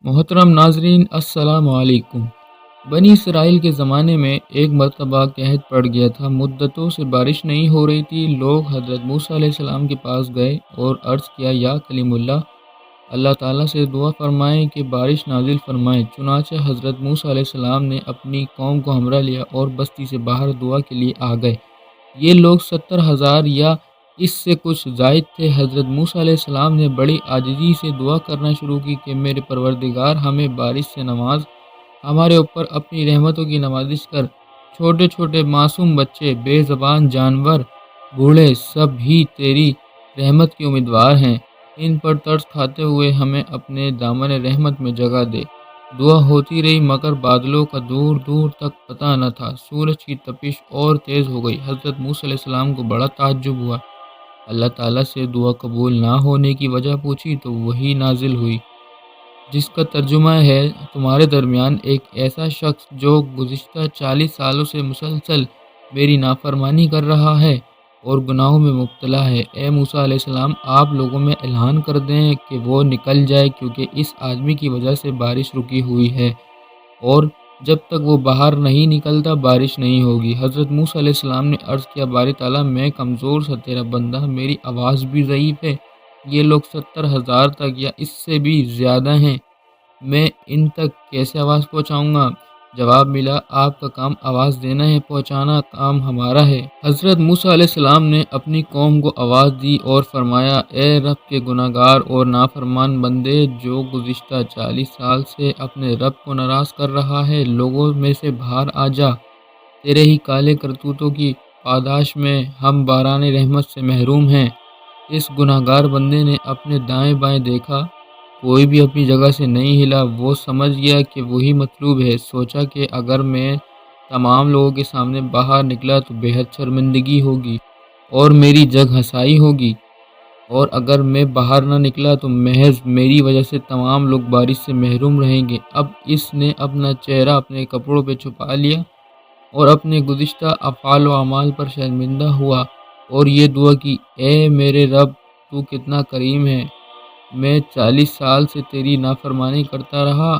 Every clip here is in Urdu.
محترم ناظرین، السلام علیکم۔ بنی اسرائیل کے زمانے میں ایک مرتبہ قحط پڑ گیا تھا۔ مدتوں سے بارش نہیں ہو رہی تھی۔ لوگ حضرت موسیٰ علیہ السلام کے پاس گئے اور عرض کیا، یا کلیم اللہ، اللہ تعالیٰ سے دعا فرمائیں کہ بارش نازل فرمائیں۔ چنانچہ حضرت موسیٰ علیہ السلام نے اپنی قوم کو ہمراہ لیا اور بستی سے باہر دعا کے لیے آ گئے۔ یہ لوگ 70,000 یا اس سے کچھ زائد تھے۔ حضرت موسیٰ علیہ السلام نے بڑی عاجزی سے دعا کرنا شروع کی کہ میرے پروردگار، ہمیں بارش سے نواز، ہمارے اوپر اپنی رحمتوں کی نوازش کر۔ چھوٹے چھوٹے معصوم بچے، بے زبان جانور، بوڑھے، سب ہی تیری رحمت کے امیدوار ہیں۔ ان پر ترس کھاتے ہوئے ہمیں اپنے دامن رحمت میں جگہ دے۔ دعا ہوتی رہی مگر بادلوں کا دور دور تک پتہ نہ تھا۔ سورج کی تپش اور تیز ہو گئی۔ حضرت موسیٰ علیہ السلام کو بڑا تعجب ہوا۔ اللہ تعالیٰ سے دعا قبول نہ ہونے کی وجہ پوچھی تو وحی نازل ہوئی، جس کا ترجمہ ہے، تمہارے درمیان ایک ایسا شخص جو گزشتہ 40 سالوں سے مسلسل میری نافرمانی کر رہا ہے اور گناہوں میں مبتلا ہے۔ اے موسیٰ علیہ السلام، آپ لوگوں میں اعلان کر دیں کہ وہ نکل جائے، کیونکہ اس آدمی کی وجہ سے بارش رکی ہوئی ہے اور جب تک وہ باہر نہیں نکلتا بارش نہیں ہوگی۔ حضرت موسیٰ علیہ السلام نے عرض کیا، باری تعالیٰ، میں کمزور سا تیرا بندہ، میری آواز بھی ضعیف ہے۔ یہ لوگ 70,000 تک یا اس سے بھی زیادہ ہیں، میں ان تک کیسے آواز پہنچاؤں گا؟ جواب ملا، آپ کا کام آواز دینا ہے، پہنچانا کام ہمارا ہے۔ حضرت موسیٰ علیہ السلام نے اپنی قوم کو آواز دی اور فرمایا، اے رب کے گناہ گار اور نافرمان بندے، جو گزشتہ 40 سال سے اپنے رب کو ناراض کر رہا ہے، لوگوں میں سے باہر آ جا۔ تیرے ہی کالے کرتوتوں کی پاداش میں ہم باران رحمت سے محروم ہیں۔ اس گناہ گار بندے نے اپنے دائیں بائیں دیکھا، کوئی بھی اپنی جگہ سے نہیں ہلا۔ وہ سمجھ گیا کہ وہی مطلوب ہے۔ سوچا کہ اگر میں تمام لوگوں کے سامنے باہر نکلا تو بےحد شرمندگی ہوگی اور میری جگ ہنسائی ہوگی، اور اگر میں باہر نہ نکلا تو محض میری وجہ سے تمام لوگ بارش سے محروم رہیں گے۔ اب اس نے اپنا چہرہ اپنے کپڑوں پہ چھپا لیا اور اپنے گزشتہ افعال و اعمال پر شرمندہ ہوا اور یہ دعا کی، اے میرے رب، تو کتنا کریم ہے، میں 40 سال سے تیری نافرمانی کرتا رہا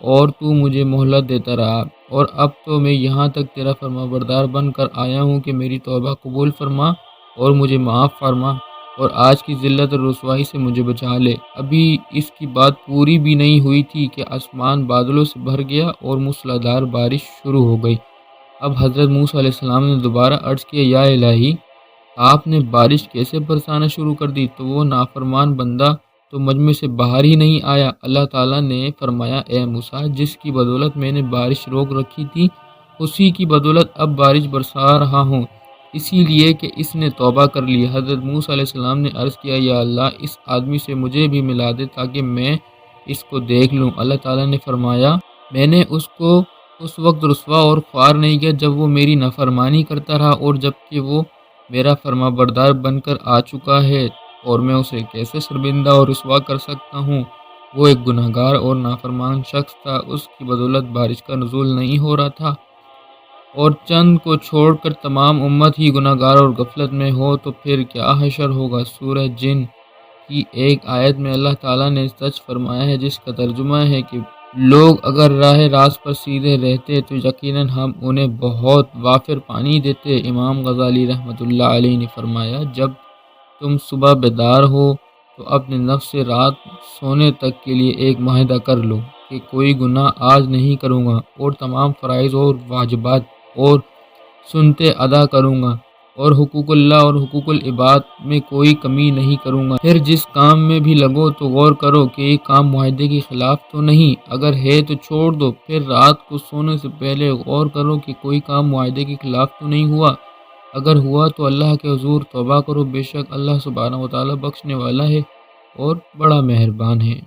اور تو مجھے مہلت دیتا رہا، اور اب تو میں یہاں تک تیرا فرما بردار بن کر آیا ہوں کہ میری توبہ قبول فرما اور مجھے معاف فرما اور آج کی ذلت اور رسوائی سے مجھے بچا لے۔ ابھی اس کی بات پوری بھی نہیں ہوئی تھی کہ آسمان بادلوں سے بھر گیا اور موسلادھار بارش شروع ہو گئی۔ اب حضرت موسیٰ علیہ السلام نے دوبارہ عرض کیا، یا الہی، آپ نے بارش کیسے برسانا شروع کر دی؟ تو وہ نافرمان بندہ تو مجمع سے باہر ہی نہیں آیا۔ اللہ تعالیٰ نے فرمایا، اے موسیٰ، جس کی بدولت میں نے بارش روک رکھی تھی، اسی کی بدولت اب بارش برسا رہا ہوں، اسی لیے کہ اس نے توبہ کر لی۔ حضرت موسیٰ علیہ السلام نے عرض کیا، یا اللہ، اس آدمی سے مجھے بھی ملا دے تاکہ میں اس کو دیکھ لوں۔ اللہ تعالیٰ نے فرمایا، میں نے اس کو اس وقت رسوا اور خوار نہیں کیا جب وہ میری نافرمانی کرتا رہا، اور جب کہ وہ میرا فرما بردار بن کر آ چکا ہے اور میں اسے کیسے شرمندہ اور رسوا کر سکتا ہوں؟ وہ ایک گناہ گار اور نافرمان شخص تھا، اس کی بدولت بارش کا نزول نہیں ہو رہا تھا، اور چند کو چھوڑ کر تمام امت ہی گناہ گار اور غفلت میں ہو تو پھر کیا حشر ہوگا۔ سورہ جن کی ایک آیت میں اللہ تعالیٰ نے سچ فرمایا ہے، جس کا ترجمہ ہے کہ لوگ اگر راہ راست پر سیدھے رہتے تو یقیناً ہم انہیں بہت وافر پانی دیتے۔ امام غزالی رحمۃ اللہ علیہ نے فرمایا، جب تم صبح بیدار ہو تو اپنے نفس سے رات سونے تک کے لیے ایک معاہدہ کر لو کہ کوئی گناہ آج نہیں کروں گا، اور تمام فرائض اور واجبات اور سنتے ادا کروں گا، اور حقوق اللہ اور حقوق العباد میں کوئی کمی نہیں کروں گا۔ پھر جس کام میں بھی لگو تو غور کرو کہ یہ کام معاہدے کے خلاف تو نہیں، اگر ہے تو چھوڑ دو۔ پھر رات کو سونے سے پہلے غور کرو کہ کوئی کام معاہدے کے خلاف تو نہیں ہوا، اگر ہوا تو اللہ کے حضور توبہ کرو، بے شک اللہ سبحانہ و تعالیٰ بخشنے والا ہے اور بڑا مہربان ہے۔